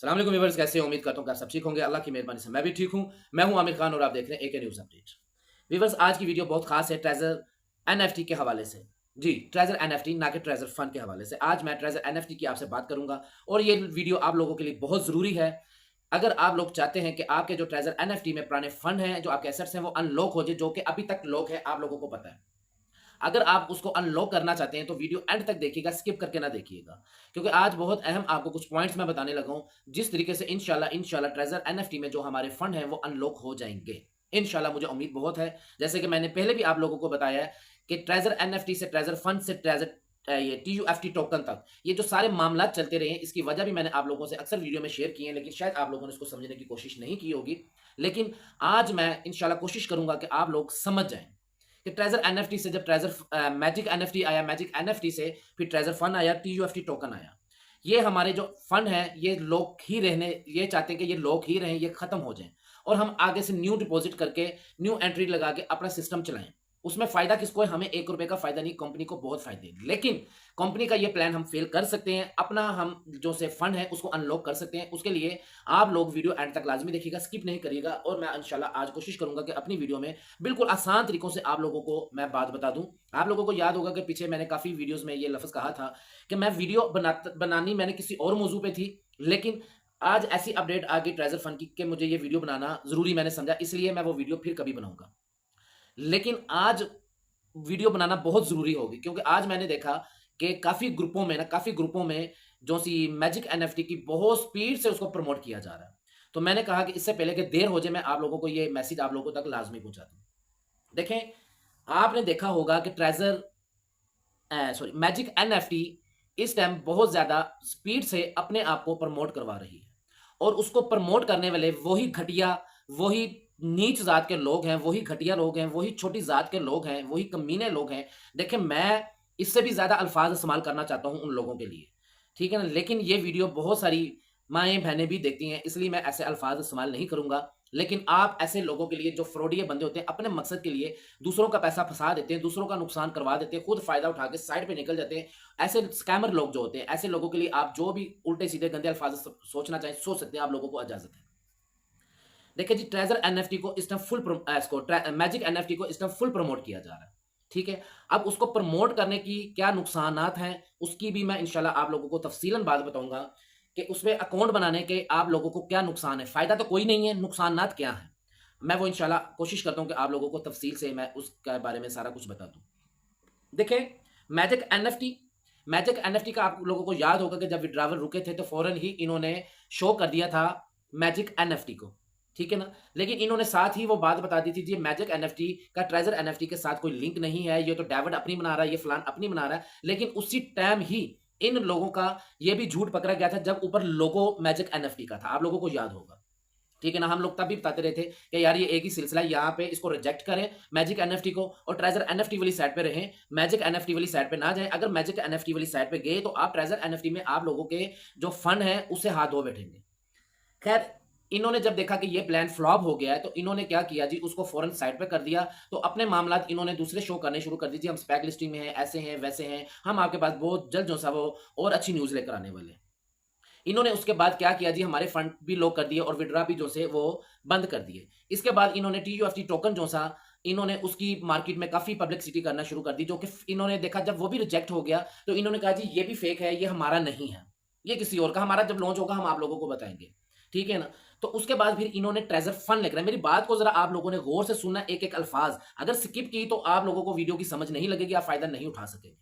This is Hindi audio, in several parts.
सलाम अलैकुम व्यूअर्स, कैसे हो? उम्मीद करता हूँ कि आप सब ठीक होंगे। अल्लाह की मेहरबानी से मैं भी ठीक हूँ। मैं हूँ आमिर खान और आप देख रहे हैं एके न्यूज़ अपडेट। व्यूअर्स, आज की वीडियो बहुत खास है ट्रेजर एनएफटी के हवाले से। जी, ट्रेजर एनएफटी ना कि ट्रेजर फंड के हवाले से। आज मैं ट्रेजर एनएफटी की आपसे बात करूँगा और ये वीडियो आप लोगों के लिए बहुत ज़रूरी है। अगर आप लोग चाहते हैं कि आपके जो ट्रेजर एनएफटी में पुराने फंड हैं, जो आपके एसेट्स हैं, वो अनलॉक हो जाए, जो कि अभी तक लॉक है, आप लोगों को पता है। अगर आप उसको अनलॉक करना चाहते हैं तो वीडियो एंड तक देखिएगा, स्किप करके ना देखिएगा, क्योंकि आज बहुत अहम आपको कुछ पॉइंट्स मैं बताने लगा हूं, जिस तरीके से इंशाल्लाह ट्रेजर एनएफटी में जो हमारे फंड हैं वो अनलॉक हो जाएंगे। इंशाल्लाह मुझे उम्मीद बहुत है। जैसे कि मैंने पहले भी आप लोगों को बताया है कि ट्रेजर एनएफटी से ट्रेजर फंड से ट्रेजर ये टीयूएफटी टोकन तक ये जो सारे मामला चलते रहे हैं, इसकी वजह भी मैंने आप लोगों से अक्सर वीडियो में शेयर की है, लेकिन शायद आप लोगों ने इसको समझने की कोशिश नहीं की होगी। लेकिन आज मैं इंशाल्लाह कोशिश करूंगा कि आप लोग समझ जाएं कि ट्रेजर एनएफटी से जब ट्रेजर मैजिक एनएफटी आया, मैजिक एनएफटी से फिर ट्रेजर फंड आया, टीयूएफटी टोकन आया। ये हमारे जो फंड है ये लॉक ही रहने, ये चाहते हैं कि ये लॉक ही रहें, ये खत्म हो जाएं और हम आगे से न्यू डिपॉजिट करके न्यू एंट्री लगा के अपना सिस्टम चलाएं। उसमें फायदा किसको है? हमें ₹1 का फायदा नहीं, कंपनी को बहुत फायदे हैं। लेकिन कंपनी का ये प्लान हम फेल कर सकते हैं, अपना हम जो से फंड है उसको अनलॉक कर सकते हैं। उसके लिए आप लोग वीडियो एंड तक लाजमी देखिएगा, स्किप नहीं करिएगा। और मैं इंशाल्लाह आज कोशिश करूंगा कि अपनी वीडियो में बिल्कुल आसान तरीकों से आप लोगों को मैं बात बता दूं। आप लोगों को याद होगा कि पीछे मैंने काफी वीडियोस में ये लफ्ज कहा था कि मैं वीडियो बनानी मैंने किसी और मौजू पे थी, लेकिन आज ऐसी अपडेट आ गई ट्रेजर फंड की कि मुझे ये वीडियो बनाना जरूरी मैंने समझा, इसलिए मैं वो वीडियो फिर कभी बनाऊंगा। लेकिन आज वीडियो बनाना बहुत ज़रूरी होगी, क्योंकि आज मैंने देखा कि काफ़ी ग्रुपों में जो सी मैजिक एनएफटी की बहुत स्पीड से उसको प्रमोट किया जा रहा है। तो मैंने कहा कि इससे पहले कि देर हो जाए, मैं आप लोगों को ये मैसेज आप लोगों तक लाज़मी पहुँचा दूँ। देखें, आपने देखा होगा कि मैजिक एनएफटी इस टाइम बहुत ज़्यादा स्पीड से अपने आप को प्रमोट करवा रही है और उसको प्रमोट करने वाले वही घटिया, वही नीच ज़ात के लोग हैं, वही घटिया लोग हैं, वही छोटी ज़ात के लोग हैं, वही कमीने लोग हैं। देखिए, मैं इससे भी ज़्यादा अल्फ़ाज़ इस्तेमाल करना चाहता हूँ उन लोगों के लिए, ठीक है ना? लेकिन ये वीडियो बहुत सारी माएँ-बहनें भी देखती हैं, इसलिए मैं ऐसे अल्फ़ाज़ इस्तेमाल नहीं करूँगा। लेकिन आप ऐसे लोगों के लिए जो फ्रॉडिये बंदे होते हैं, अपने मकसद के लिए दूसरों का पैसा फँसा देते हैं, दूसरों का नुकसान करवा देते हैं, खुद फ़ायदा उठा के साइड पे निकल जाते हैं। ऐसे स्कैमर लोग जो होते हैं, ऐसे लोगों के लिए आप जो भी उल्टे-सीधे गंदे अल्फ़ाज़ सोचना चाहें, सोच सकते हैं, आप लोगों को इजाज़त है। देखिए जी, ट्रेजर एनएफटी को इस टाइम मैजिक एनएफटी को इस टाइम फुल प्रमोट किया जा रहा है। ठीक है? अब उसको प्रमोट करने की क्या नुकसानात हैं, उसकी भी मैं इंशाल्लाह आप लोगों को तफ़सीलन बात बताऊँगा कि उसमें अकाउंट बनाने के आप लोगों को क्या नुकसान है। फ़ायदा तो कोई नहीं है, नुकसानात क्या हैं? मैं वो इंशाल्लाह कोशिश करता हूँ कि आप लोगों को तफ़सील से मैं उसके बारे में सारा कुछ बता दूँ। देखिए, मैजिक एनएफटी मैजिक एनएफटी का आप लोगों को याद होगा कि जब विड्रॉवल रुके थे तो फ़ौरन ही इन्होंने शो कर दिया था मैजिक एनएफटी को, ठीक है ना? लेकिन इन्होंने साथ ही वो बात बता दी थी, जी मैजिक एनएफटी का ट्रेजर एनएफटी के साथ कोई लिंक नहीं है, ये तो डेविड अपनी बना रहा है, ये फलान अपनी बना रहा है। लेकिन उसी टाइम ही इन लोगों का ये भी झूठ पकड़ा गया था जब ऊपर लोगो मैजिक एनएफटी का था, आप लोगों को याद होगा। ठीक है ना? हम लोग तब भी बताते रहे थे कि यार ये एक ही सिलसिला है, यहाँ पे इसको रिजेक्ट करें मैजिक एनएफटी को और ट्रेजर एनएफटी वाली साइड पे रहें, मैजिक एनएफटी वाली साइड पे ना जाएँ। अगर मैजिक एनएफटी वाली साइड पे गए तो आप ट्रेजर एनएफटी में आप लोगों के जो फंड है उससे हाथ धो बैठेंगे। खैर, इन्होंने जब देखा कि ये प्लान फ्लॉप हो गया है तो इन्होंने क्या किया जी, उसको फौरन साइड पे कर दिया। तो अपने मामलात इन्होंने दूसरे शो करने शुरू कर दिए, जी हम स्पैक लिस्टिंग में हैं, ऐसे हैं, वैसे हैं, हम आपके पास बहुत जल्द जो सा वो और अच्छी न्यूज़ लेकर आने वाले हैं। इन्होंने उसके बाद क्या किया जी, हमारे फंड भी लॉक कर दिए और विथड्रॉ भी जो से वो बंद कर दिए। इसके बाद इन्होंने टीयूएफटी टोकन जो सा इन्होंने उसकी मार्केट में काफ़ी पब्लिसिटी करना शुरू कर दी, जो कि इन्होंने देखा जब वो भी रिजेक्ट हो गया तो इन्होंने कहा जी ये भी फेक है, ये हमारा नहीं है, ये किसी और का, हमारा जब लॉन्च होगा हम आप लोगों को बताएँगे। ठीक है ना? तो उसके बाद फिर इन्होंने ट्रेजर फंड लेकर, मेरी बात को ज़रा आप लोगों ने गौर से सुनना एक-एक अल्फ़ाज़, अगर स्किप की तो आप लोगों को वीडियो की समझ नहीं लगेगी, आप फ़ायदा नहीं उठा सकेंगे।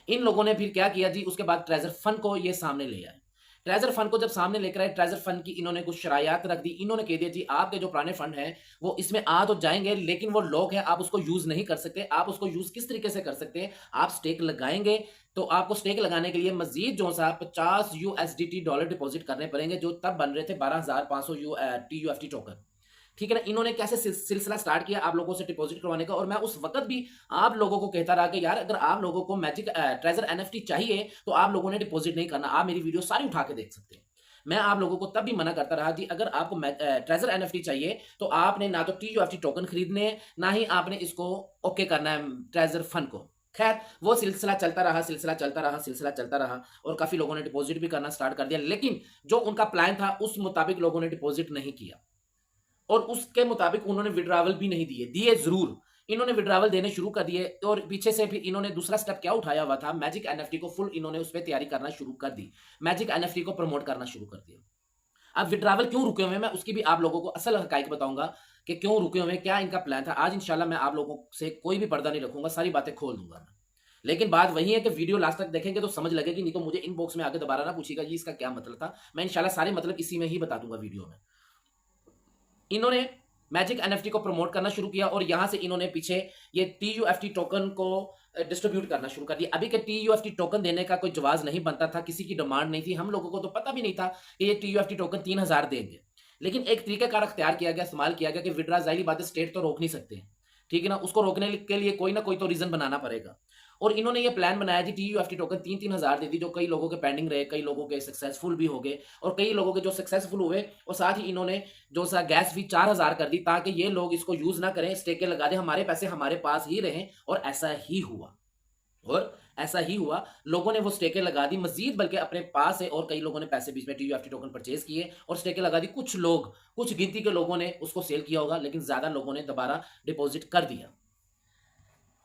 इन लोगों ने फिर क्या किया जी, उसके बाद ट्रेजर फंड को ये सामने ले आए। ट्रेजर फंड को जब सामने लेकर आए, ट्रेजर फंड की इन्होंने कुछ शरायत रख दी। इन्होंने कह दिया जी आपके जो पुराने फंड हैं वो इसमें आ तो जाएंगे, लेकिन वो लॉक है, आप उसको यूज नहीं कर सकते। आप उसको यूज किस तरीके से कर सकते हैं? आप स्टेक लगाएंगे तो आपको स्टेक लगाने के लिए मजीद जो सा 50 यूएसडीटी डॉलर डिपॉजिट करने पड़ेंगे, जो तब बन रहे थे 12,500 टीयूएफटी टोकन। ठीक है ना? इन्होंने कैसे सिलसिला स्टार्ट किया आप लोगों से डिपॉजिट करवाने का, और मैं उस वक़्त भी आप लोगों को कहता रहा कि यार अगर आप लोगों को ट्रेज़र एनएफटी चाहिए तो आप लोगों ने डिपॉजिट नहीं करना। आप मेरी वीडियो सारी उठा के देख सकते हैं। मैं आप लोगों को तब भी मना करता रहा जी, अगर आपको ट्रेज़र एनएफटी चाहिए तो आपने ना तो टीयूएफटी टोकन खरीदने हैं, ना ही आपने इसको ओके करना है ट्रेज़र फंड को। खैर वो सिलसिला चलता रहा, सिलसिला चलता रहा, सिलसिला चलता रहा और काफी लोगों ने डिपॉजिट भी करना स्टार्ट कर दिया, लेकिन जो उनका प्लान था उस मुताबिक लोगों ने डिपॉजिट नहीं किया और उसके मुताबिक उन्होंने विड्रावल भी नहीं दिए, दिए जरूर, इन्होंने विड्रावल देने शुरू कर दिए और पीछे से फिर इन्होंने दूसरा स्टेप क्या उठाया हुआ था, मैजिक एनएफटी को फुल इन्होंने उस पर तैयारी करना शुरू कर दी, मैजिक एनएफटी को प्रमोट करना शुरू कर दिया। अब विड्रावल क्यों रुके हुए हैं, मैं उसकी भी आप लोगों को असल हकाइक बताऊंगा कि क्यों रुके हुए हैं, क्या इनका प्लान था। आज इंशाल्लाह मैं आप लोगों से कोई भी पर्दा नहीं रखूंगा, सारी बातें खोल दूंगा मैं। लेकिन बात वही है कि वीडियो लास्ट तक देखेंगे तो समझ लगेगी, नहीं तो मुझे इनबॉक्स में आके दोबारा ना पूछिएगा जी इसका क्या मतलब था, मैं इंशाल्लाह सारे मतलब इसी में ही बता दूंगा वीडियो में। इन्होंने मैजिक एनएफटी को प्रमोट करना शुरू किया और यहां से इन्होंने पीछे ये टीयूएफटी टोकन को डिस्ट्रीब्यूट करना शुरू कर दिया। अभी के टीयूएफटी टोकन देने का कोई जवाब नहीं बनता था, किसी की डिमांड नहीं थी, हम लोगों को तो पता भी नहीं था कि ये टीयूएफटी टोकन 3000 देंगे, लेकिन एक तरीकाकार अख्तियार किया गया, इस्तेमाल किया गया कि विड्रा, जाहिर बात है स्टेट तो रोक नहीं सकते, ठीक है ना, उसको रोकने के लिए कोई ना कोई तो रीजन बनाना पड़ेगा। और इन्होंने ये प्लान बनाया जी, टीयूएफटी टोकन 3-3000 दे दी, जो कई लोगों के पेंडिंग रहे, कई लोगों के सक्सेसफुल भी हो गए और कई लोगों के जो सक्सेसफुल हुए, और साथ ही इन्होंने जो सा गैस फी 4000 कर दी ताकि ये लोग इसको यूज ना करें, स्टेके लगा दें, हमारे पैसे हमारे पास ही रहें। और ऐसा ही हुआ, और ऐसा ही हुआ, लोगों ने वो स्टेके लगा दी मजीद, बल्कि अपने पास है, और कई लोगों ने पैसे बीच में टीयूएफटी टोकन परचेज किए और स्टेके लगा दी। कुछ लोग, कुछ गिनती के लोगों ने उसको सेल किया होगा, लेकिन ज्यादा लोगों ने दोबारा डिपॉजिट कर दिया,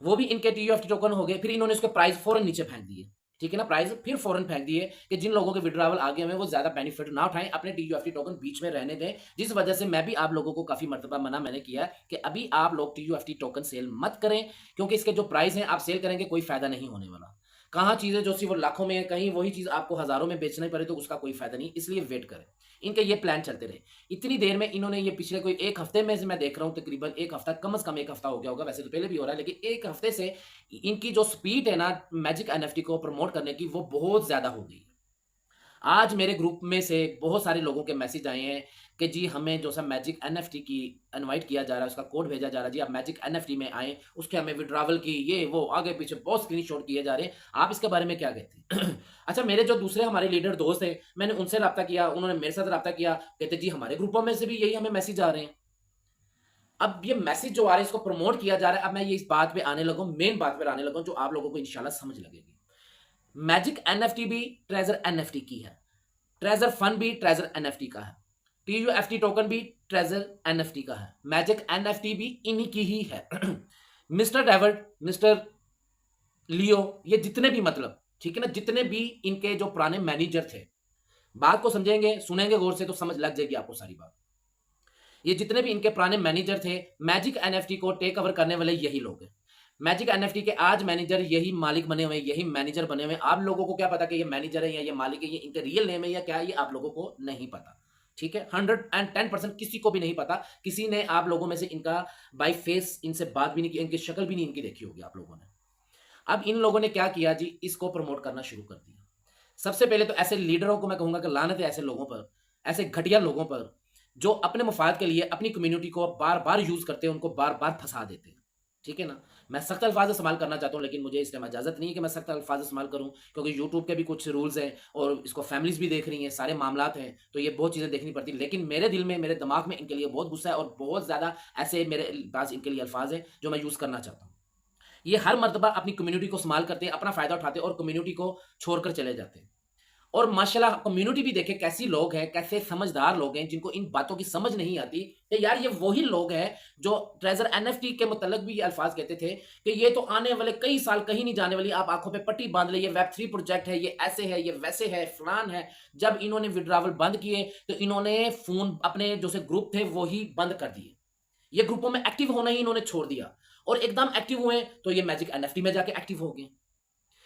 वो भी इनके टीयूएफटी टोकन हो गए। फिर इन्होंने उसके प्राइस फौरन नीचे फेंक दिए, ठीक है ना, प्राइस फिर फौरन फेंक दिए कि जिन लोगों के विड्रावल आगे हुए वो ज्यादा बेनिफिट ना उठाएं, अपने टीयूएफटी टोकन बीच में रहने दें। जिस वजह से मैं भी आप लोगों को काफी मर्तबा मना मैंने किया कि अभी आप लोग टीयूएफटी टोकन सेल मत करें, क्योंकि इसके जो प्राइस हैं आप सेल करेंगे कोई फायदा नहीं होने वाला। कहाँ चीजें जो सी वो लाखों में है, कहीं वही चीज आपको हजारों में बेचना ही पड़े तो उसका कोई फायदा नहीं, इसलिए वेट करें। इनके ये प्लान चलते रहे। इतनी देर में इन्होंने ये पिछले कोई एक हफ्ते में से मैं देख रहा हूँ, तकरीबन एक हफ्ता, कम से कम एक हफ्ता हो गया होगा, वैसे तो पहले भी हो रहा है, लेकिन एक हफ्ते से इनकी जो स्पीड है ना मैजिक एनएफटी को प्रमोट करने की, वो बहुत ज्यादा हो गई है। आज मेरे ग्रुप में से बहुत सारे लोगों के मैसेज आए हैं कि जी हमें जो सा मैजिक एनएफटी की इनवाइट किया जा रहा है, उसका कोड भेजा जा रहा है, जी आप मैजिक एनएफटी में आए, उसके हमें विड्रावल की ये वो आगे पीछे बहुत स्क्रीनशॉट किए जा रहे हैं, आप इसके बारे में क्या कहते हैं? अच्छा, मेरे जो दूसरे हमारे लीडर दोस्त हैं, मैंने उनसे रब्ता किया, उन्होंने मेरे साथ रब्ता किया, कहते जी हमारे ग्रुपों में से भी यही हमें मैसेज आ रहे हैं। अब ये मैसेज जो आ रहे हैं इसको प्रमोट किया जा रहा है। अब मैं ये इस बात पे आने लगा, मेन बात पे आने लगा, जो आप लोगों को इंशाल्लाह समझ लगेगी। मैजिक एनएफटी भी ट्रेजर एनएफटी की है, ट्रेजर फन भी ट्रेजर एनएफटी का है, टीयूएफटी टोकन भी ट्रेजर एनएफटी का है, मैजिक एनएफटी भी इन्हीं की ही है। मिस्टर डेवर्ड, मिस्टर लियो, ये जितने भी मतलब, ठीक है ना, जितने भी इनके जो पुराने मैनेजर थे, बात को समझेंगे सुनेंगे गौर से तो समझ लग जाएगी आपको सारी बात। ये जितने भी इनके पुराने मैनेजर थे, मैजिक एनएफटी को टेक ओवर करने वाले यही लोग हैं। मैजिक एनएफटी के आज मैनेजर यही मालिक बने हुए, यही मैनेजर बने हुए। आप लोगों को क्या पता कि ये मैनेजर है या ये मालिक है, ये इनके रियल नेम है या क्या, ये आप लोगों को नहीं पता, ठीक है। 110% किसी को भी नहीं पता, किसी ने आप लोगों में से इनका बाय फेस इनसे बात भी नहीं की, इनकी शक्ल भी नहीं इनकी देखी होगी आप लोगों ने। अब इन लोगों ने क्या किया जी, इसको प्रमोट करना शुरू कर दिया। सबसे पहले तो ऐसे लीडरों को मैं कहूंगा कि लानत है ऐसे लोगों पर, ऐसे घटिया लोगों पर, जो अपने मुफाद के लिए अपनी कम्युनिटी को बार बार यूज करते हैं, उनको बार बार फंसा देते हैं, ठीक है ना। मैं सख्त अल्फाज इस्तेमाल करना चाहता हूं, लेकिन मुझे इस टाइम इजाजत नहीं है कि मैं सख्त अल्फाज इस्तेमाल करूं, क्योंकि यूट्यूब के भी कुछ रूल्स हैं और इसको फैमिलीज भी देख रही हैं, सारे मामलात हैं, तो ये बहुत चीजें देखनी पड़ती है। लेकिन मेरे दिल में, मेरे दिमाग में इनके लिए बहुत गुस्सा है और बहुत ज्यादा ऐसे मेरे पास इनके लिए अल्फाज हैं जो मैं यूज करना चाहता हूँ। ये हर मर्तबा अपनी कम्युनिटी को संभाल करते हैं, अपना फायदा उठाते हैं और कम्युनिटी को छोड़कर चले जाते हैं। और माशाल्लाह कम्युनिटी भी देखे कैसी लोग हैं, कैसे समझदार लोग हैं, जिनको इन बातों की समझ नहीं आती कि यार ये वही लोग हैं जो ट्रेजर एनएफटी के मुतल्लिक भी ये अल्फाज कहते थे कि ये तो आने वाले कई साल कहीं नहीं जाने वाली, आप आंखों पे पट्टी बांध ले, ये वेब3 प्रोजेक्ट है, ये ऐसे है, ये वैसे है, फलान है। जब इन्होंने विड्रावल बंद किए तो इन्होंने फोन अपने जो से ग्रुप थे वो ही बंद कर दिए, ये ग्रुपों में एक्टिव होना ही इन्होंने छोड़ दिया और एकदम एक्टिव हुए तो ये मैजिक एनएफटी में जाके एक्टिव हो गए,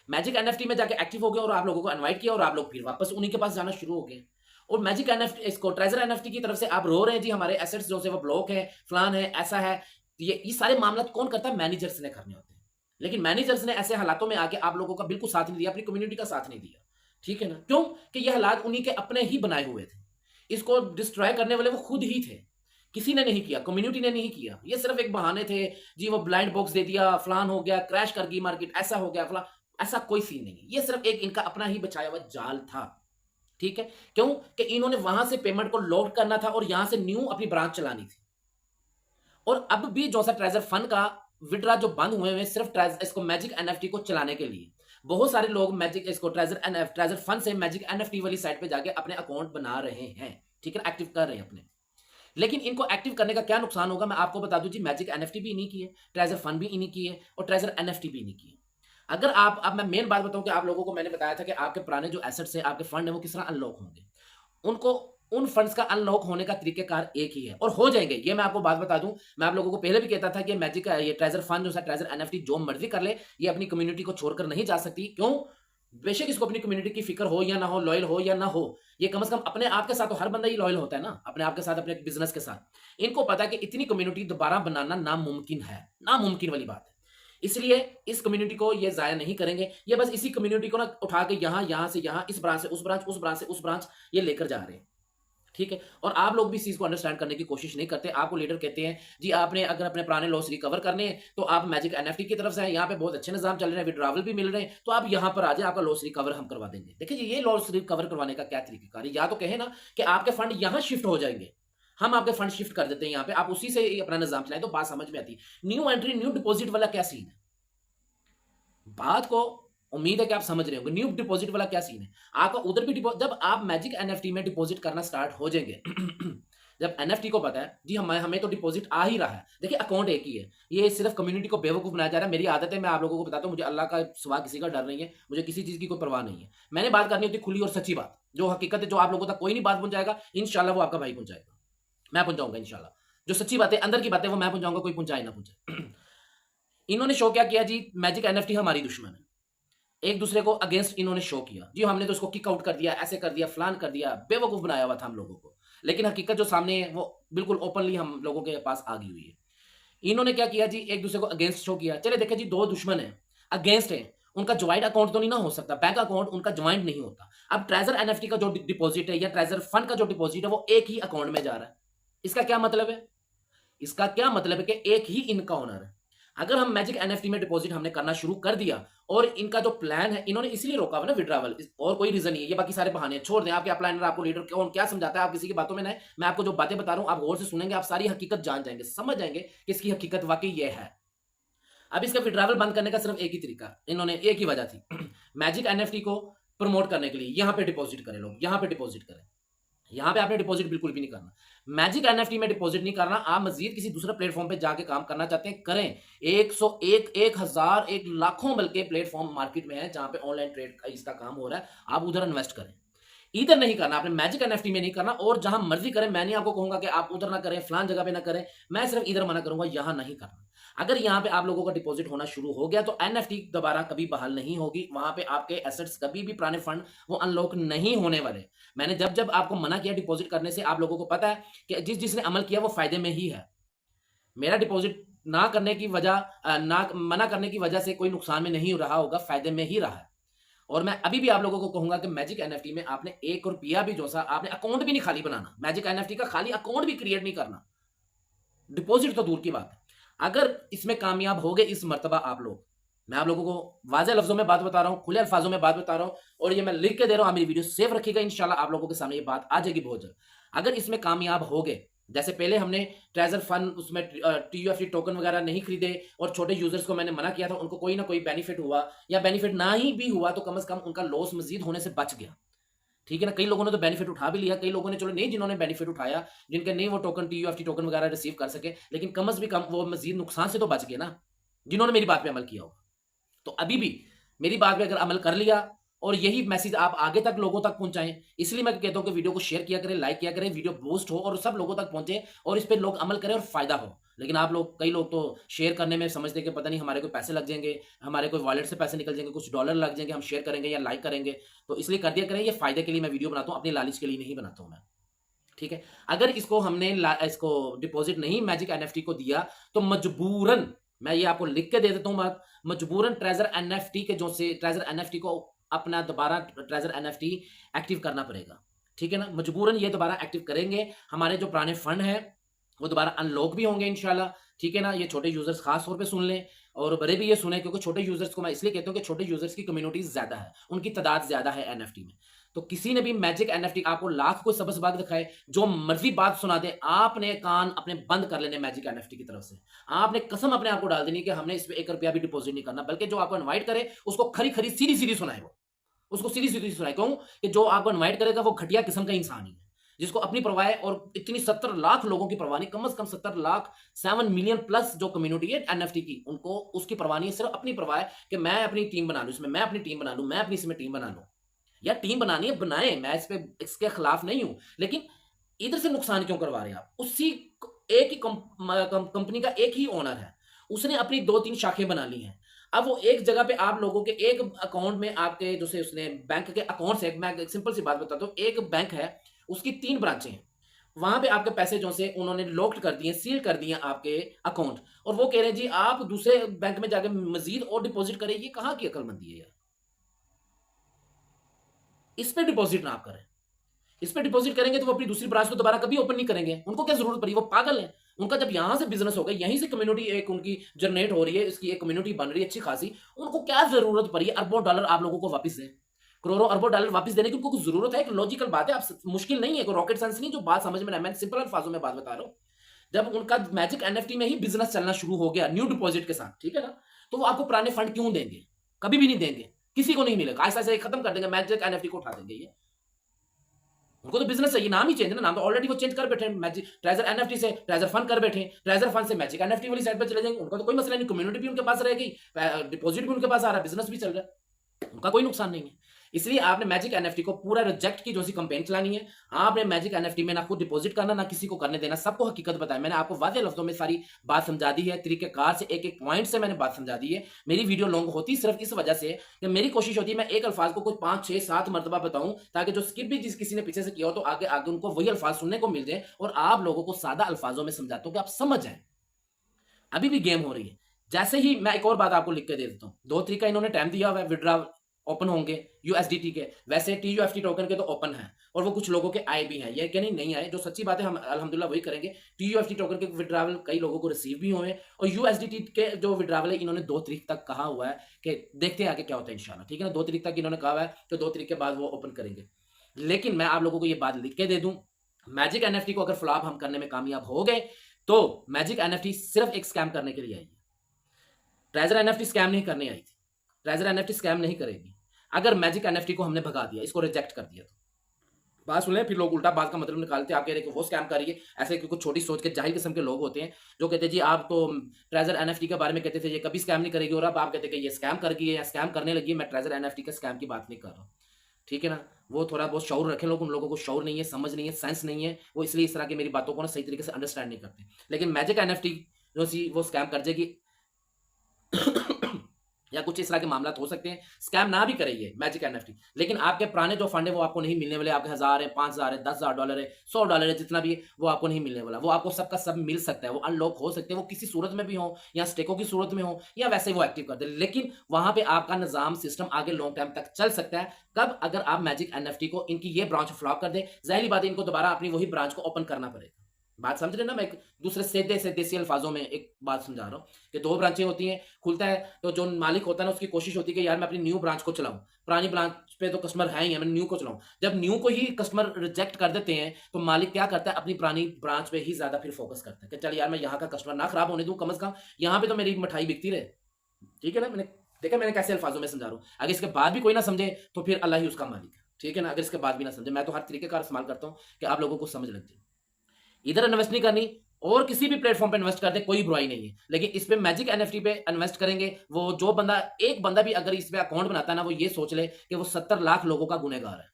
मैजिक एनएफटी में जाके एक्टिव हो गए और आप लोगों को इनवाइट किया और आप लोग फिर वापस उन्हीं के पास जाना शुरू हो गए। और मैजिक एनएफटी, इसको ट्रेजर एनएफटी की तरफ से आप रो रहे हैं जी हमारे एसेट्स जो से वो ब्लॉक है, फलान है, ऐसा है। ये सारे मामला कौन करता है? मैनेजर्स ने करने होते हैं। लेकिन मैनेजर्स ने ऐसे हालातों में आके आप लोगों का बिल्कुल साथ नहीं दिया, अपनी कम्युनिटी का साथ नहीं दिया, ठीक है ना। क्यों? कि ये हालात उन्हीं के अपने ही बनाए हुए थे, इसको डिस्ट्रॉय करने वाले वो खुद ही थे, किसी ने नहीं किया, कम्युनिटी ने नहीं किया। ये सिर्फ एक बहाने थे जी, वो ब्लाइंड बॉक्स दे दिया, फलान हो गया, क्रैश कर गई मार्केट, ऐसा हो गया फलान, ऐसा कोई सीन नहीं है। ये सिर्फ एक इनका अपना ही बचाया हुआ जाल था, ठीक है। क्यों? कि इन्होंने वहां से पेमेंट को लोड करना था और यहां से न्यू अपनी ब्रांच चलानी थी। और अब भी जो सा ट्रेजर फंड का विड्रा जो बंद हुए हैं सिर्फ इसको मैजिक एनएफटी को चलाने के लिए। बहुत सारे लोग मैजिक इसको ट्रेजर फंड से मैजिक एनएफटी वाली साइट पे जाके अपने अकाउंट बना रहे हैं, ठीक है ना, एक्टिव कर रहे हैं अपने। लेकिन इनको एक्टिव करने का क्या नुकसान होगा मैं आपको बता दूं जी, मैजिक एनएफटी भी इन्हीं की है, ट्रेजर फंड भी इन्हीं की है और ट्रेजर एनएफटी भी इन्हीं की है। अगर आप, अब मैं मेन बात बताऊं कि आप लोगों को मैंने बताया था कि आपके पुराने जो एसेट्स हैं, आपके फंड है, वो किस तरह अनलॉक होंगे। उनको उन फंड्स का अनलॉक होने का तरीकेकार एक ही है और हो जाएंगे, ये मैं आपको बात बता दूं। मैं आप लोगों को पहले भी कहता था कि मैजिक ये ट्रेजर फंड जो है, ट्रेजर एनएफटी जो मर्जी कर ले, ये अपनी कम्युनिटी को छोड़कर नहीं जा सकती। क्यों? बेशक इसको अपनी कम्युनिटी की फिक्र हो या ना हो, लॉयल हो या ना हो, ये कम से कम अपने आप के साथ तो हर बंदा ही लॉयल होता है ना, अपने आप के साथ, अपने बिजनेस के साथ। इनको पता है कि इतनी कम्युनिटी दोबारा बनाना नामुमकिन है, नामुमकिन वाली बात है। इसलिए इस कम्युनिटी को ये जाया नहीं करेंगे, ये बस इसी कम्युनिटी को ना उठा के यहां से यहां, इस ब्रांच से उस ब्रांच, उस ब्रांच से उस ब्रांच, ये लेकर जा रहे हैं, ठीक है। और आप लोग भी इस चीज को अंडरस्टैंड करने की कोशिश नहीं करते। आपको लीडर कहते हैं जी आपने अगर अपने पुराने लॉस रिकवर करने हैं तो आप मैजिक एनएफटी की तरफ से, यहाँ पे बहुत अच्छे निजाम चल रहे हैं, विड्रॉवल भी मिल रहे हैं, तो आप यहाँ पर आ जाए, आपका लॉस रिकवर हम करवा देंगे। देखिए ये लॉस रिकवर करवाने का क्या तरीका है, या तो कहे ना कि आपके फंड यहाँ शिफ्ट हो जाएंगे, हम आपके फंड शिफ्ट कर देते हैं यहाँ पे, आप उसी से अपना निजाम चलाएं, तो बात समझ में आती है। न्यू एंट्री न्यू डिपॉजिट वाला क्या सीन है, बात को उम्मीद है कि आप समझ रहे होंगे। न्यू डिपॉजिट वाला क्या सीन है, आपका उधर भी डिपॉजिट, जब आप मैजिक एनएफटी में डिपॉजिट करना स्टार्ट हो जाएंगे जब एनएफटी को पता है जी हमें तो डिपॉजिट आ ही रहा है, देखिए अकाउंट एक ही है, ये सिर्फ कम्युनिटी को बेवकूफ बनाया जा रहा है। मेरी आदत है, मैं आप लोगों को बताता हूं, मुझे अल्लाह का सिवा किसी का डर नहीं है, मुझे किसी चीज की कोई परवाह नहीं है। मैंने बात करनी होती खुली और सच्ची बात, जो हकीकत है, जो आप लोगों तक कोई नहीं बात पहुंचाएगा, इंशाल्लाह वो आपका भाई पहुंचाएगा, मैं पहुंचाऊंगा इंशाल्लाह। जो सच्ची बात है, अंदर की बात है, वो मैं पहुंचाऊंगा, कोई पहुंचाए ना पहुंचाए। इन्होंने शो क्या किया जी, मैजिक एनएफटी हमारी दुश्मन है, एक दूसरे को अगेंस्ट इन्होंने शो किया जी, हमने तो उसको किक आउट कर दिया, ऐसे कर दिया, फलान कर दिया, बेवकूफ बनाया हुआ था हम लोगों को। लेकिन हकीकत जो सामने है वो बिल्कुल ओपनली हम लोगों के पास आ गई हुई है। इन्होंने क्या किया जी, एक दूसरे को अगेंस्ट शो किया। चले देखे जी, दो दुश्मन है, अगेंस्ट है, उनका ज्वाइंट अकाउंट तो नहीं ना हो सकता, बैंक अकाउंट उनका ज्वाइंट नहीं होता। अब ट्रेजर एनएफटी का जो डिपॉजिट है या ट्रेजर फंड का जो डिपॉजिट है वो एक ही अकाउंट में जा रहा है। इसका क्या मतलब है, इसका क्या मतलब है कि एक ही इनका ओनर है। अगर हम मैजिक एनएफटी में डिपॉजिट हमने करना शुरू कर दिया, और इनका जो प्लान है, इन्होंने इसलिए रोका हुआ ना विड्रॉवल, और कोई रीजन नहीं है, ये बाकी सारे बहाने छोड़ दें। आपके अपलाइनर, आपको लीडर कौन क्या समझाता है, आप किसी की बातों में ना, मैं आपको जो बातें बता रहा हूं आप गौर से सुनेंगे, आप सारी हकीकत जान जाएंगे, समझ जाएंगे कि इसकी हकीकत वाकई ये है। अब इसका विड्रॉवल बंद करने का सिर्फ एक ही तरीका, इन्होंने एक ही वजह थी, मैजिक एनएफटी को प्रमोट करने के लिए यहां पे डिपॉजिट करें लोग, यहां पे डिपॉजिट करें, यहां पे आपने डिपॉजिट बिल्कुल भी नहीं करना, मैजिक एनएफटी में डिपॉजिट नहीं करना। आप मजीद किसी दूसरे प्लेटफॉर्म पे जाके काम करना चाहते हैं, करें। 101, 1000, 1 लाखों बल्कि प्लेटफॉर्म मार्केट में है जहां पे ऑनलाइन ट्रेड का इसका काम हो रहा है, आप उधर इन्वेस्ट करें। इधर नहीं करना आपने, मैजिक एनएफटी में नहीं करना, और जहां मर्जी करें, मैं नहीं आपको कहूंगा कि आप उधर ना करें, फलान जगह पे ना करें, मैं सिर्फ इधर मना करूंगा, यहां नहीं करना। अगर यहां पे आप लोगों का डिपॉजिट होना शुरू हो गया तो एनएफटी दोबारा कभी बहाल नहीं होगी, वहां पे आपके एसेट्स कभी भी, पुराने फंड वो अनलॉक नहीं होने वाले। मैंने जब जब आपको मना किया डिपॉजिट करने से, आप लोगों को पता है कि जिसने अमल किया वो फायदे में ही है। मेरा डिपॉजिट ना करने की वजह, ना मना करने की वजह से कोई नुकसान में नहीं रहा होगा, फायदे में ही रहा है। और मैं अभी भी आप लोगों को कहूंगा कि मैजिक एनएफटी में आपने 1 रुपया भी, जो सा आपने अकाउंट भी नहीं खाली बनाना, मैजिक एनएफटी का खाली अकाउंट भी क्रिएट नहीं करना, डिपॉजिट तो दूर की बात है। अगर इसमें कामयाब हो गए इस मर्तबा आप लोग, मैं आप लोगों को वाज़ेह लफ्जों में बात बता रहा हूं, खुले अल्फाजों में बात बता रहा हूं, और ये मैं लिख के दे रहा हूं, आप मेरी वीडियो सेव रखिएगा, इंशाल्लाह आप लोगों के सामने ये बात आ जाएगी बहुत जल्द। अगर इसमें कामयाब हो गए, जैसे पहले हमने ट्रेजर फंड उसमें टीयूएफटी टोकन वगैरह नहीं खरीदे और छोटे यूजर्स को मैंने मना किया था, उनको कोई ना कोई बेनिफिट हुआ, या बेनिफिट ना ही भी हुआ तो कम से कम उनका लॉस मजीद होने से बच गया, ठीक है ना। कई लोगों ने तो बेनिफिट उठा भी लिया, कई लोगों ने चलो नहीं, जिन्होंने बेनिफिट उठाया, जिनके नहीं वो टोकन टीयूएफटी टोकन वगैरह रिसीव कर सके, लेकिन कम से कम वो मजीद नुकसान से तो बच गए ना, जिन्होंने मेरी बात पे अमल किया होगा। तो अभी भी मेरी बात पे अगर अमल कर लिया, और यही मैसेज आप आगे तक लोगों तक पहुंचाएं, इसलिए मैं कहता हूं कि वीडियो को शेयर किया करें, लाइक किया करें, वीडियो बूस्ट हो और सब लोगों तक पहुंचे, और इस पे लोग अमल करें और फायदा हो। लेकिन आप लोग, कई लोग तो शेयर करने में समझते हैं कि पता नहीं हमारे कोई पैसे लग जाएंगे, हमारे कोई वॉलेट से पैसे निकल जाएंगे, कुछ डॉलर लग जाएंगे, हम शेयर करेंगे या लाइक करेंगे, तो इसलिए कर दिया करें। ये फायदे के लिए मैं वीडियो बनाता हूं, अपनी लालच के लिए नहीं बनाता हूं मैं, ठीक है। अगर इसको हमने इसको डिपॉजिट नहीं मैजिक एनएफटी को दिया तो मजबूरन, मैं ये आपको लिख के दे देता हूं बात, मजबूरन ट्रेजर एनएफटी के जो से ट्रेजर एनएफटी को अपना दोबारा ट्रेजर एनएफटी एक्टिव करना पड़ेगा, ठीक है ना। मजबूरन ये दोबारा एक्टिव करेंगे, हमारे जो पुराने फंड हैं वो दोबारा अनलॉक भी होंगे इंशाल्लाह, ठीक है ना। ये छोटे यूजर्स खास तौर पे सुन लें, और बड़े भी ये सुने, क्योंकि छोटे यूजर्स को मैं इसलिए कहता हूं कि छोटे यूजर्स की कम्युनिटी ज्यादा है, उनकी तादाद ज्यादा है एनएफटी में। तो किसी ने भी मैजिक एनएफटी आपको लाख कोई सबस बाग दिखाए, जो मर्जी बात सुना दे, आपने कान अपने बंद कर लेने मैजिक एनएफटी की तरफ से। आपने कसम अपने आप को डाल देनी कि हमने इस पे 1 रुपया भी डिपॉजिट नहीं करना, बल्कि जो आपको इनवाइट करे उसको खरी खरी सीधी सीधी सुनाए, वो उसको सीधी सीधी सुनाए। कहूं कि जो आपको इनवाइट करेगा वो घटिया किस्म का इंसान ही है, जिसको अपनी परवाह है। और इतनी 70 लाख लोगों की परवाह नहीं, कम से कम 70 लाख 7 मिलियन प्लस जो कम्युनिटी है एनएफटी की, उनको उसकी परवाह नहीं है, सिर्फ अपनी परवाह है कि मैं अपनी टीम बना लूं इसमें, मैं अपनी टीम बना लूं, मैं अपनी इसमें टीम बना लूं। या टीम बनानी है बनाए, मैं इस पे इसके खिलाफ नहीं हूं, लेकिन इधर से नुकसान क्यों करवा रहे हैं आप? उसी एक ही कंपनी का एक ही ओनर है, उसने अपनी 2-3 शाखें बना ली हैं। अब वो एक जगह पे आप लोगों के एक अकाउंट में आपके जैसे उसने बैंक के अकाउंट से, मैं एक सिंपल सी बात बताता हूँ, एक बैंक है उसकी 3 ब्रांचें हैं, वहां पे आपके पैसे जो से उन्होंने लॉक्ड कर दिए, सील कर दिए आपके अकाउंट, और वो कह रहे हैं जी आप दूसरे बैंक में जाके मजीद और डिपॉजिट करें। ये कहां की अकलमंदी है यार? इस पे डिपॉजिट ना आप करें। इस पे डिपॉजिट करेंगे तो वो अपनी दूसरी ब्रांच तो दोबारा कभी ओपन नहीं करेंगे, उनको क्या जरूरत पड़ी? वो पागल है। उनका जब यहां से बिजनेस होगा, यहीं से कम्युनिटी एक उनकी जनरेट हो रही है, इसकी एक कम्युनिटी बन रही है अच्छी खासी, उनको क्या जरूरत पड़ी है अरबों डॉलर आप लोगों को वापस दें, करोड़ों अरबों डॉलर वापस देने की? उनको कुछ जरूरत है? एक लॉजिकल बात है, आप मुश्किल नहीं है, कोई रॉकेट साइंस नहीं जो बात समझ में ना, मैं सिंपल अल्फाजों में बात बता रहा हूं। जब उनका मैजिक एनएफटी में ही बिजनेस चलना शुरू हो गया न्यू डिपॉजिट के साथ, ठीक है ना, तो वो आपको पुराने फंड क्यों देंगे? कभी भी नहीं देंगे, किसी को नहीं मिलेगा। आहिस्ता आहिस्ता खत्म कर देंगे, मैजिक एनएफटी को उठा देंगे। ये उनको तो बिजनेस चाहिए, नाम ही चेंज है ना, नाम तो ऑलरेडी वो चेंज कर बैठे हैं, मैजिक ट्रेजर एनएफटी से ट्रेजर फंड कर बैठे, ट्रेजर फंड से मैजिक एनएफटी वाली साइड पे चले जाएंगे। उनका तो कोई मसला नहीं, कम्युनिटी भी उनके पास रहेगी, डिपॉजिट भी उनके पास आ रहा है, बिजनेस भी चल रहा है, उनका कोई नुकसान नहीं है। इसलिए आपने मैजिक एनएफटी को पूरा रिजेक्ट की जो सी कंपेन चलानी है। आपने मैजिक एनएफटी में ना खुद डिपॉजिट करना, ना किसी को करने देना, सबको हकीकत बताया। मैंने आपको वादे लफ्जों में सारी बात समझा दी है, तरीकेकार से, एक एक पॉइंट से मैंने बात समझा दी है। मेरी वीडियो लॉन्ग होती सिर्फ इस वजह से कि मेरी कोशिश होती है मैं एक अल्फाज को कुछ 5-6-7 मरतबा बताऊं, ताकि जो स्किप भी जिस किसी ने पीछे से किया हो तो आगे आगे उनको वही अल्फाज सुनने को मिल जाए, और आप लोगों को सादा अल्फाजों में समझाता हूं कि आप समझ जाए। अभी भी गेम हो रही है। जैसे ही मैं एक और बात आपको लिख के दे देता हूँ, 2 तरीका इन्होंने टाइम दिया हुआ है, विड्रॉ ओपन होंगे यूएसडीटी के, वैसे टीयूएफटी टोकन के तो ओपन है, और वो कुछ लोगों के आए भी हैं, ये कि नहीं आए, जो सच्ची बात है हम अल्हम्दुलिल्लाह वही करेंगे। टीयूएफटी टोकन के विड्रॉवल कई लोगों को रिसीव भी हुए, और यूएसडीटी के जो विड्रॉवल है इन्होंने 2 तारीख तक कहा हुआ है कि देखते हैं आगे क्या होता है इंशाल्लाह, ठीक है ना। 2 तारीख तक इन्होंने कहा हुआ है, तो 2 तारीख के बाद वो ओपन करेंगे। लेकिन मैं आप लोगों को ये बात लिख के दे दूं, मैजिक एनएफटी को अगर फ्लॉप हम करने में कामयाब हो गए, तो मैजिक एनएफटी सिर्फ एक स्कैम करने के लिए आई है। ट्रेजर एनएफटी स्कैम नहीं करने आई थी, ट्रेजर एनएफटी स्कैम नहीं करेगी। अगर मैजिक एनएफटी को हमने भगा दिया, इसको रिजेक्ट कर दिया, तो बात सुन ले, फिर लोग उल्टा बात का मतलब निकालते, आप कह रहे कि वो स्कैम कर रही है। ऐसे कुछ छोटी सोच के जाहिल किस्म के लोग होते हैं जो कहते हैं जी आप तो ट्रेजर एनएफटी के बारे में कहते थे ये कभी स्कैम नहीं करेगी, और अब आप कहते हैं कि ये स्कैम कर गई है या स्कैम करने लगी है। मैं ट्रेजर एनएफटी के स्कैम की बात नहीं कर रहा हूँ, ठीक है ना। वो थोड़ा बहुत शौर रखे लोग, उन लोगों को शौर नहीं है, समझ नहीं है, सेंस नहीं है, वो इसलिए इस तरह की मेरी बातों को ना सही तरीके से अंडरस्टैंड नहीं करते। लेकिन मैजिक एनएफटी जो सी वो स्कैम कर जाएगी या कुछ इस तरह के मामला हो सकते हैं, स्कैम ना भी करिए मैजिक एनएफटी, लेकिन आपके पुराने जो फंड है वो आपको नहीं मिलने वाले। आपके 1000 है, 5000 है, $10,000 है, $100 है, जितना भी है वो आपको नहीं मिलने वाला। वो आपको सबका सब मिल सकता है, वो अनलॉक हो सकते हैं, वो किसी सूरत में भी हो, या स्टेको की सूरत में हो, या वैसे वो एक्टिव कर दे, लेकिन वहां पे आपका निजाम सिस्टम आगे लॉन्ग टाइम तक चल सकता है। कब? अगर आप मैजिक एनएफटी को इनकी ये ब्रांच फ्लॉप कर दे, जाहिर बात है इनको दोबारा अपनी वही ब्रांच को ओपन करना पड़ेगा। बात समझ रहे ना, मैं एक दूसरे सीधे से देसी अल्फाजों में एक बात समझा रहा हूँ कि 2 ब्रांचें होती हैं, खुलता है तो जो मालिक होता है ना उसकी कोशिश होती है कि यार मैं अपनी न्यू ब्रांच को चलाऊं, पुरानी ब्रांच पे तो कस्टमर है ही है, मैं न्यू को चलाऊं। जब न्यू को ही कस्टमर रिजेक्ट कर देते हैं तो मालिक क्या करता है, अपनी पुरानी ब्रांच पे ही ज्यादा फिर फोकस करता है कि चल यार मैं यहाँ का कस्टमर ना खराब होने दूं, कम से कम यहाँ पे तो मेरी मिठाई बिकती रहे, ठीक है ना। मैंने देखा मैंने कैसे अल्फाजों में समझा रहा हूँ। अगर इसके बाद भी कोई ना समझे तो फिर अल्लाह ही उसका मालिक है, ठीक है ना। अगर इसके बाद भी ना समझे, मैं तो हर तरीके का इस्तेमाल करता हूँ कि आप लोगों को समझ लग जाए। इधर इन्वेस्ट नहीं करनी, और किसी भी प्लेटफॉर्म पे इन्वेस्ट कर दे, कोई बुराई नहीं है, लेकिन इस पे मैजिक एनएफटी पे इन्वेस्ट करेंगे, वो जो बंदा एक बंदा भी अगर इस पे अकाउंट बनाता है ना, वो ये सोच ले कि वो 70 लाख लोगों का गुनहगार है,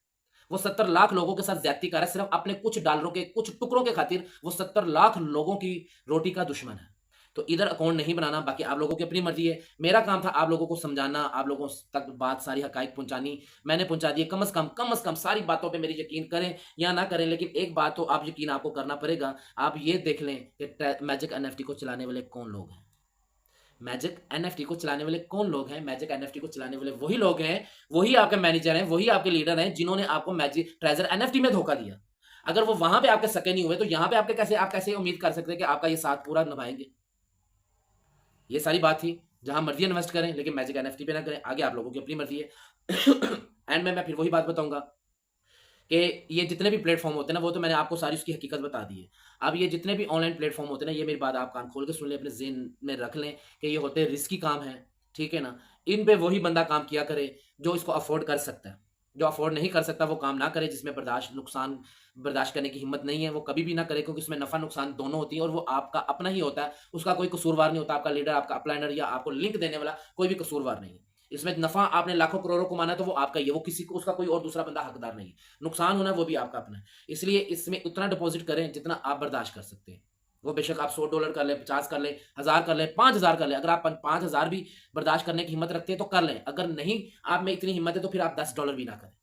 वो 70 लाख लोगों के साथ ज्यादती कर रहा है, सिर्फ अपने कुछ डॉलरों के कुछ टुकड़ों के खातिर वो 70 लाख लोगों की रोटी का दुश्मन है। तो इधर अकाउंट नहीं बनाना, बाकी आप लोगों की अपनी मर्जी है। मेरा काम था आप लोगों को समझाना, आप लोगों तक बात सारी हकाइक पहुंचानी, मैंने पहुंचा दी। कम से कम सारी बातों पे मेरी यकीन करें या ना करें, लेकिन एक बात तो आप यकीन आपको करना पड़ेगा। आप ये देख लें कि मैजिक एनएफटी को चलाने वाले कौन लोग हैं। मैजिक एनएफटी को चलाने वाले कौन लोग हैं? मैजिक एनएफटी को चलाने वाले वही लोग हैं, वही आपके मैनेजर हैं, वही आपके लीडर हैं जिन्होंने आपको मैजिक ट्रेजर एनएफटी में धोखा दिया। अगर वो वहां पे आपके सके नहीं हुए तो यहाँ पे आपके कैसे, आप कैसे उम्मीद कर सकते हैं कि आपका ये साथ पूरा निभाएंगे? ये सारी बात थी। जहां मर्जी इन्वेस्ट करें, लेकिन मैजिक एनएफटी पे ना करें। आगे आप लोगों की अपनी मर्जी है। एंड में मैं फिर वही बात बताऊंगा कि ये जितने भी प्लेटफॉर्म होते हैं ना, वो तो मैंने आपको सारी उसकी हकीकत बता दी है। अब ये जितने भी ऑनलाइन प्लेटफॉर्म होते हैं ना, ये मेरी बात आप कान खोल के सुन लें, अपने ज़हन में रख लें कि ये होते हैं रिस्की काम है, ठीक है ना? इन पे वही बंदा काम किया करे जो इसको अफ़ोर्ड कर सकता है। जो अफ़ोर्ड नहीं कर सकता वो काम ना करे, जिसमें नुकसान बर्दाश्त करने की हिम्मत नहीं है, वो कभी भी ना करे, क्योंकि उसमें नफ़ा-नुकसान दोनों होती है और वो आपका अपना ही होता है, उसका कोई कसूरवार नहीं होता, आपका लीडर, आपका अपलाइनर या आपको लिंक देने वाला कोई भी कसूरवार नहीं है। इसमें नफ़ा आपने लाखों करोड़ों कमाना है तो वो आपका ही है, वो किसी को, उसका कोई और दूसरा बंदा हकदार नहीं है। नुकसान होना है वो भी आपका अपना है। इसलिए इसमें उतना डिपॉज़िट करें जितना आप बर्दाश्त कर सकते हैं। वो बेशक आप $100 कर लें, 50 कर लें, 1000 कर लें, 5000 कर लें। अगर आप 5000 भी बर्दाश्त करने की हिम्मत रखते हैं तो कर लें। अगर नहीं आप में इतनी हिम्मत है तो फिर आप $10 भी ना करें।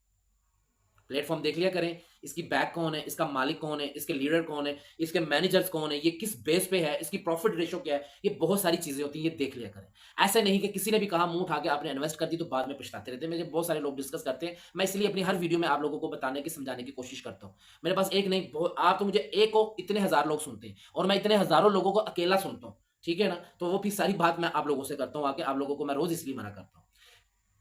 प्लेटफ़ॉर्म देख लिया करें, इसकी बैक कौन है, इसका मालिक कौन है, इसके लीडर कौन है, इसके मैनेजर्स कौन है, ये किस बेस पे है, इसकी प्रॉफ़िट रेशियो क्या है, ये बहुत सारी चीज़ें होती हैं, ये देख लिया करें। ऐसा नहीं कि किसी ने भी कहा मुँह उठा के आपने इन्वेस्ट कर दी तो बाद में पछताते रहते हैं। मुझे बहुत सारे लोग डिस्कस करते हैं, मैं इसलिए अपनी हर वीडियो में आप लोगों को बताने की, समझाने की कोशिश करता हूँ। मेरे पास एक नहीं, आप तो मुझे एक को इतने हज़ार लोग सुनते हैं और मैं इतने हज़ारों लोगों को अकेला सुनता हूँ, ठीक है ना? तो वो भी सारी बात मैं आप लोगों से करता हूँ आके, आप लोगों को मैं रोज़ इसलिए मना करता हूँ।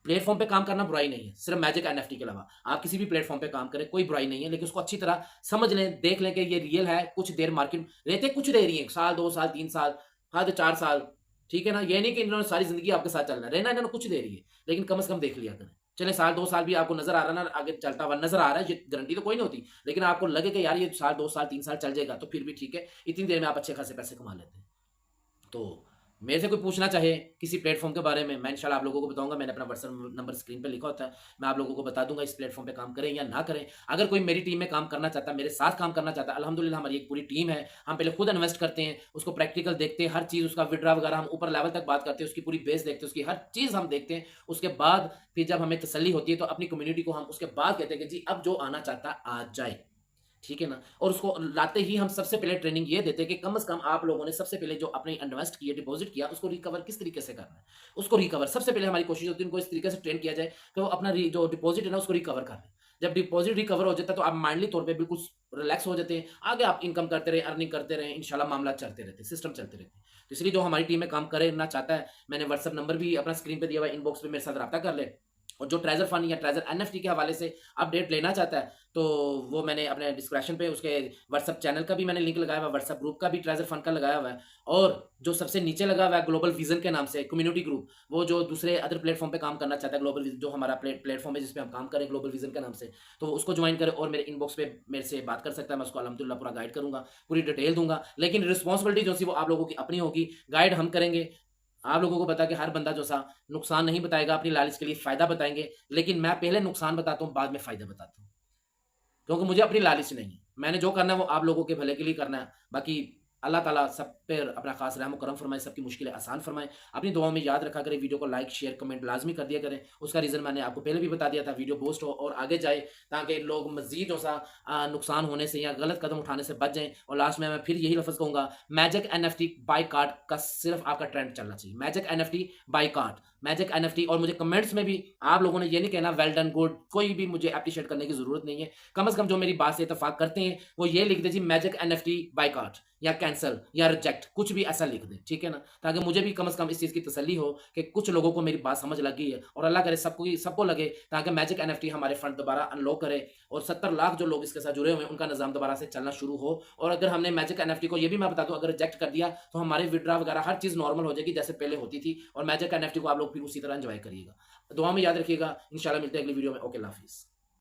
प्लेटफ़ॉर्म पे काम करना बुराई नहीं है, सिर्फ़ मैजिक एनएफटी के अलावा। आप किसी भी प्लेटफ़ॉर्म पे काम करें, कोई बुराई नहीं है, लेकिन उसको अच्छी तरह समझ लें, देख लें कि ये रियल है, कुछ देर मार्केट रहते कुछ देर ही है, साल, 2 साल, 3 साल, हद 4 साल, ठीक है ना? ये नहीं कि इन्होंने सारी ज़िंदगी आपके साथ चलना है, रहना इन्होंने कुछ देर ही है, लेकिन कम से कम देख लिया करें। चलें साल, 2 साल भी आपको नज़र आ रहा है ना, आगे चलता हुआ नज़र आ रहा है, ये गारंटी तो कोई नहीं होती, लेकिन आपको लगे कि यार ये साल, 2 साल, 3 साल चल जाएगा, तो फिर भी ठीक है, इतनी देर में आप अच्छे खासे पैसे कमा लेते हैं। तो मेरे से कोई पूछना चाहे किसी प्लेटफ़ॉर्म के बारे में, मैं इंशाल्लाह आप लोगों को बताऊँगा। मैंने अपना व्हाट्सएप नंबर स्क्रीन पे लिखा होता है। मैं आप लोगों को बता दूँगा इस प्लेटफ़ॉर्म पे काम करें या ना करें। अगर कोई मेरी टीम में काम करना चाहता है, मेरे साथ काम करना चाहता है, अल्हम्दुलिल्लाह हमारी एक पूरी टीम है। हम पहले खुद इन्वेस्ट करते हैं, उसको प्रैक्टिकल देखते हैं, हर चीज़ उसका विथड्रॉ वगैरह हम ऊपर लेवल तक बात करते हैं, उसकी पूरी बेस देखते हैं, उसकी हर चीज़ हम देखते हैं। उसके बाद फिर जब हमें तसल्ली होती है तो अपनी कम्युनिटी को हम उसके बाद कहते हैं कि जी अब जो आना चाहता है आ जाए। ठीक है ना? और उसको लाते ही हम सबसे पहले ट्रेनिंग ये देते हैं कि कम से कम आप लोगों ने सबसे पहले जो आपने इन्वेस्ट किया, डिपॉज़िट किया, उसको रिकवर किस तरीके से करना है। उसको रिकवर सबसे पहले हमारी कोशिश होती है उनको इस तरीके से ट्रेन किया जाए कि वो अपना जो डिपॉज़िट है ना उसको रिकवर कर लें। जब डिपॉज़िट रिकवर हो जाता है तो आप माइंडली तौर पे बिल्कुल रिलैक्स हो जाते हैं। आगे आप इनकम करते रहें, अर्निंग करते रहें, इंशाल्लाह मामला चलते रहते हैं, सिस्टम चलते रहते हैं। तो इसलिए जो हमारी टीम में काम करना चाहता है, मैंने व्हाट्सएप नंबर भी अपना स्क्रीन पे दिया हुआ है, इनबॉक्स पे मेरे साथ राब्ता कर ले। और जो ट्रेज़र फंड या ट्रेज़र एनएफटी के हवाले से अपडेट लेना चाहता है, तो वो मैंने अपने डिस्क्रिप्शन पे उसके व्हाट्सएप चैनल का भी मैंने लिंक लगाया हुआ है, व्हाट्सएप ग्रुप का भी ट्रेज़र फंड का लगाया हुआ है। और जो सबसे नीचे लगा हुआ है ग्लोबल विज़न के नाम से कम्युनिटी ग्रुप, वो जो दूसरे अदर प्लेटफ़ॉर्म पे काम करना चाहता है, ग्लोबल विज़न जो हमारा प्लेटफ़ॉर्म है जिस पे हम काम करें ग्लोबल विज़न के नाम से, तो उसको जॉइन करें और मेरे इनबॉक्स पे मेरे से बात कर सकता है। मैं उसको अल्हम्दुलिल्लाह पूरा गाइड करूँगा, पूरी डिटेल दूँगा। लेकिन रिस्पॉन्सिबिलिटी जो सी वो आप लोगों की अपनी होगी, गाइड हम करेंगे। आप लोगों को पता है कि हर बंदा जो सा नुकसान नहीं बताएगा, अपनी लालच के लिए फ़ायदा बताएँगे, लेकिन मैं पहले नुकसान बताता हूँ, बाद में फ़ायदा बताता हूँ। क्योंकि मुझे अपनी लालच नहीं है। मैंने जो करना है वो आप लोगों के भले के लिए करना है। बाकी अल्लाह ताला सब पर अपना ख़ास रहम व करम फरमाए, सबकी मुश्किलें आसान फरमाए। अपनी दुआओं में याद रखा करें, वीडियो को लाइक, शेयर, कमेंट लाज़मी कर दिया करें। उसका रीज़न मैंने आपको पहले भी बता दिया था, वीडियो बूस्ट हो और आगे जाए ताकि लोग मज़ीद जो सा नुकसान होने से या गलत कदम उठाने से बच जाएँ। और लास्ट में मैं फिर यही लफ़्ज़ कहूँगा, मैजिक एनएफटी बायकॉट का सिर्फ़ आपका ट्रेंड चलना चाहिए। Magic NFT boycott, magic NFT. और मुझे कमेंट्स में भी आप लोगों ने ये नहीं कहना वेल डन, गुड, कोई भी मुझे एप्रिशिएट करने की ज़रूरत नहीं है। कम से कम जो मेरी बात से इत्तेफ़ाक करते हैं, वो ये लिख दें जी मैजिक एनएफटी बायकॉट या कैंसल या रिजेक्ट, कुछ भी ऐसा लिख दें, ठीक है ना? ताकि मुझे भी कम से कम इस चीज़ की तसल्ली हो कि कुछ लोगों को मेरी बात समझ लगी है और अल्लाह करे सबको लगे, ताकि मैजिक एनएफटी हमारे फंड दोबारा अनलॉक करे और 70 लाख जो लोग इसके साथ जुड़े हुए हैं, उनका निज़ाम दोबारा से चलना शुरू हो। और अगर हमने मैजिक एनएफटी को ये भी मैं बता दूँ, अगर रिजेक्ट कर दिया, तो हमारे विथड्रॉ वगैरह हर चीज़ नॉर्मल हो जाएगी जैसे पहले होती थी और मैजिक एनएफटी को आप लोग फिर उसी तरह एन्जॉय करिएगा। दुआ में याद रखिएगा, इंशाल्लाह मिलते हैं अगली वीडियो में। ओके, अल्लाह हाफ़िज़।